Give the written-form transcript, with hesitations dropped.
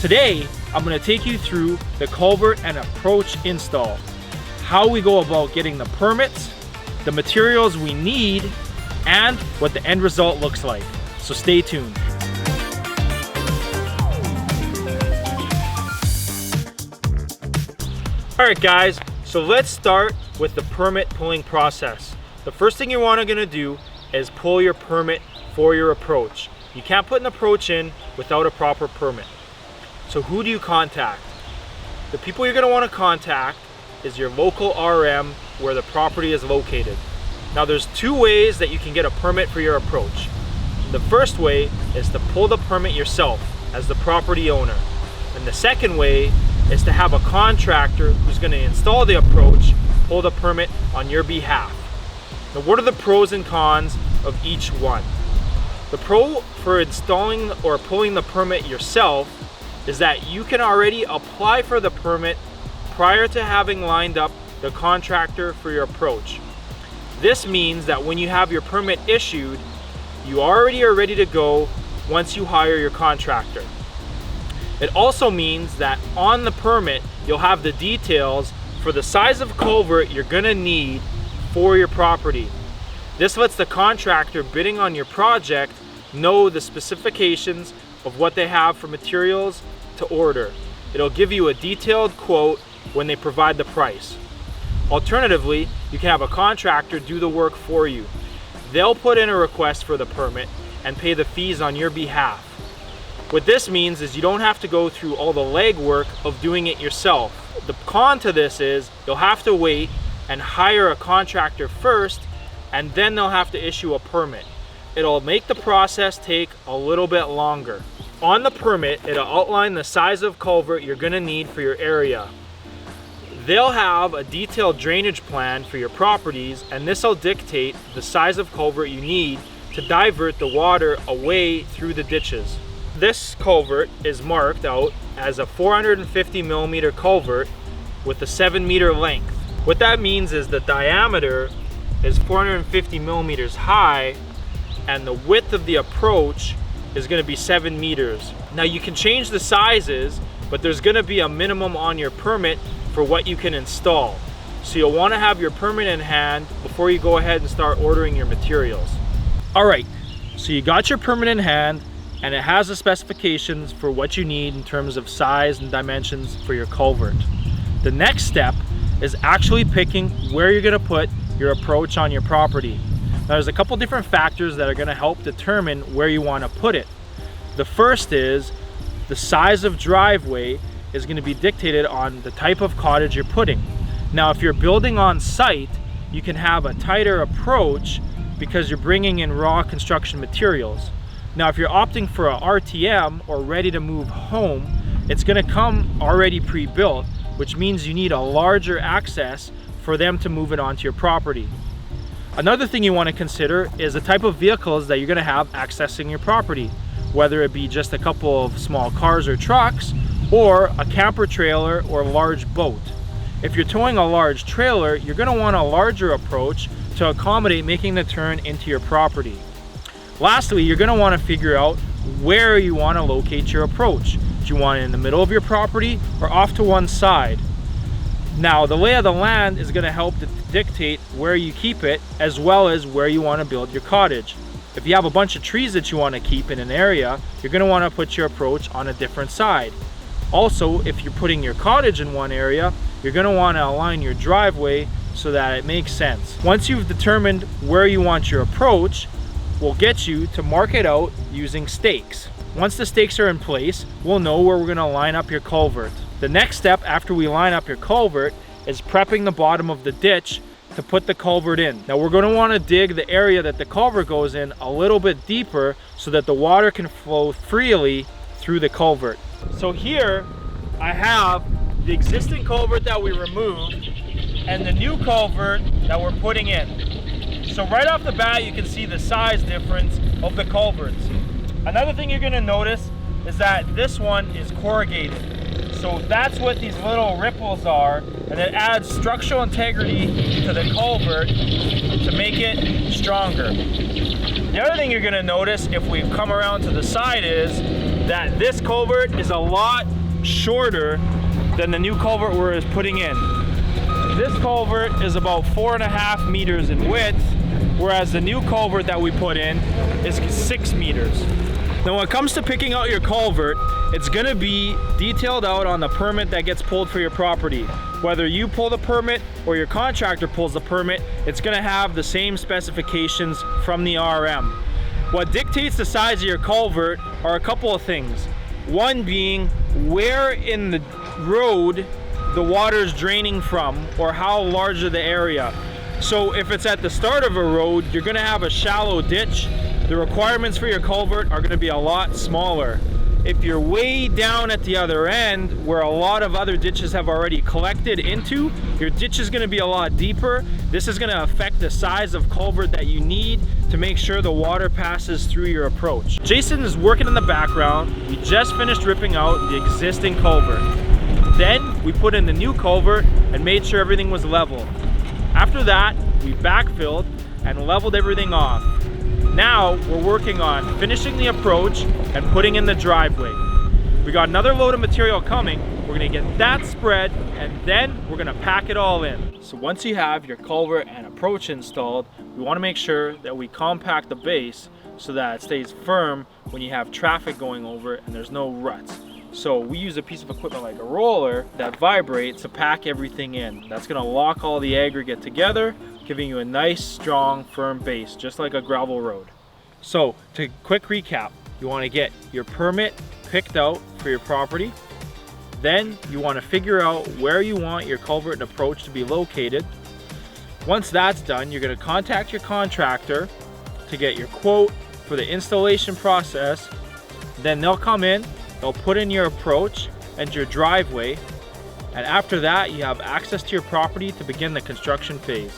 Today, I'm going to take you through the culvert and approach install, how we go about getting the permits, the materials we need, and what the end result looks like. So stay tuned. Alright guys, so let's start with the permit pulling process. The first thing you're going to do is pull your permit for your approach. You can't put an approach in without a proper permit. So who do you contact? The people you're going to want to contact is your local RM where the property is located. Now there's two ways that you can get a permit for your approach. The first way is to pull the permit yourself as the property owner. And the second way is to have a contractor who's going to install the approach pull the permit on your behalf. Now what are the pros and cons of each one? The pro for installing or pulling the permit yourself is that you can already apply for the permit prior to having lined up the contractor for your approach. This means that when you have your permit issued, you already are ready to go once you hire your contractor. It also means that on the permit, you'll have the details for the size of culvert you're gonna need for your property. This lets the contractor bidding on your project know the specifications of what they have for materials to order. It'll give you a detailed quote when they provide the price. Alternatively, you can have a contractor do the work for you. They'll put in a request for the permit and pay the fees on your behalf. What this means is you don't have to go through all the legwork of doing it yourself. The con to this is you'll have to wait and hire a contractor first, and then they'll have to issue a permit. It'll make the process take a little bit longer. On the permit, it'll outline the size of culvert you're gonna need for your area. They'll have a detailed drainage plan for your properties, and this will dictate the size of culvert you need to divert the water away through the ditches. This culvert is marked out as a 450 millimeter culvert with a 7-meter length. What that means is the diameter is 450 millimeters high, and the width of the approach is going to be 7 meters. Now you can change the sizes, but there's going to be a minimum on your permit for what you can install. So you'll want to have your permit in hand before you go ahead and start ordering your materials. Alright, so you got your permit in hand, and it has the specifications for what you need in terms of size and dimensions for your culvert. The next step is actually picking where you're going to put your approach on your property. Now there's a couple different factors that are going to help determine where you want to put it. The first is the size of driveway is going to be dictated on the type of cottage you're putting. Now if you're building on site, you can have a tighter approach because you're bringing in raw construction materials. Now if you're opting for a RTM or ready to move home, it's going to come already pre-built, which means you need a larger access for them to move it onto your property. Another thing you want to consider is the type of vehicles that you're going to have accessing your property, whether it be just a couple of small cars or trucks, or a camper trailer or large boat. If you're towing a large trailer, you're going to want a larger approach to accommodate making the turn into your property. Lastly, you're going to want to figure out where you want to locate your approach. Do you want it in the middle of your property or off to one side? Now, the lay of the land is going to help to dictate where you keep it, as well as where you want to build your cottage. If you have a bunch of trees that you want to keep in an area, you're going to want to put your approach on a different side. Also, if you're putting your cottage in one area, you're going to want to align your driveway so that it makes sense. Once you've determined where you want your approach, we'll get you to mark it out using stakes. Once the stakes are in place, we'll know where we're going to line up your culvert. The next step after we line up your culvert is prepping the bottom of the ditch to put the culvert in. Now we're going to want to dig the area that the culvert goes in a little bit deeper so that the water can flow freely through the culvert. So here I have the existing culvert that we removed and the new culvert that we're putting in. So right off the bat you can see the size difference of the culverts. Another thing you're going to notice is that this one is corrugated. So that's what these little ripples are, and it adds structural integrity to the culvert to make it stronger. The other thing you're going to notice if we come around to the side is that this culvert is a lot shorter than the new culvert we're putting in. This culvert is about 4.5 meters in width, whereas the new culvert that we put in is 6 meters. Now when it comes to picking out your culvert, it's gonna be detailed out on the permit that gets pulled for your property. Whether you pull the permit or your contractor pulls the permit, it's gonna have the same specifications from the RM. What dictates the size of your culvert are a couple of things. One being where in the road the water is draining from, or how large is the area. So if it's at the start of a road, you're gonna have a shallow ditch. The requirements for your culvert are gonna be a lot smaller. If you're way down at the other end, where a lot of other ditches have already collected into, your ditch is gonna be a lot deeper. This is gonna affect the size of culvert that you need to make sure the water passes through your approach. Jason is working in the background. We just finished ripping out the existing culvert. Then we put in the new culvert and made sure everything was level. After that, we backfilled and leveled everything off. Now we're working on finishing the approach and putting in the driveway. We got another load of material coming. We're gonna get that spread and then we're gonna pack it all in. So once you have your culvert and approach installed, we wanna make sure that we compact the base so that it stays firm when you have traffic going over and there's no ruts. So we use a piece of equipment like a roller that vibrates to pack everything in. That's gonna lock all the aggregate together, giving you a nice, strong, firm base, just like a gravel road. So to quick recap, you wanna get your permit picked out for your property. Then you wanna figure out where you want your culvert and approach to be located. Once that's done, you're gonna contact your contractor to get your quote for the installation process. Then they'll come in, they'll put in your approach and your driveway, and after that you have access to your property to begin the construction phase.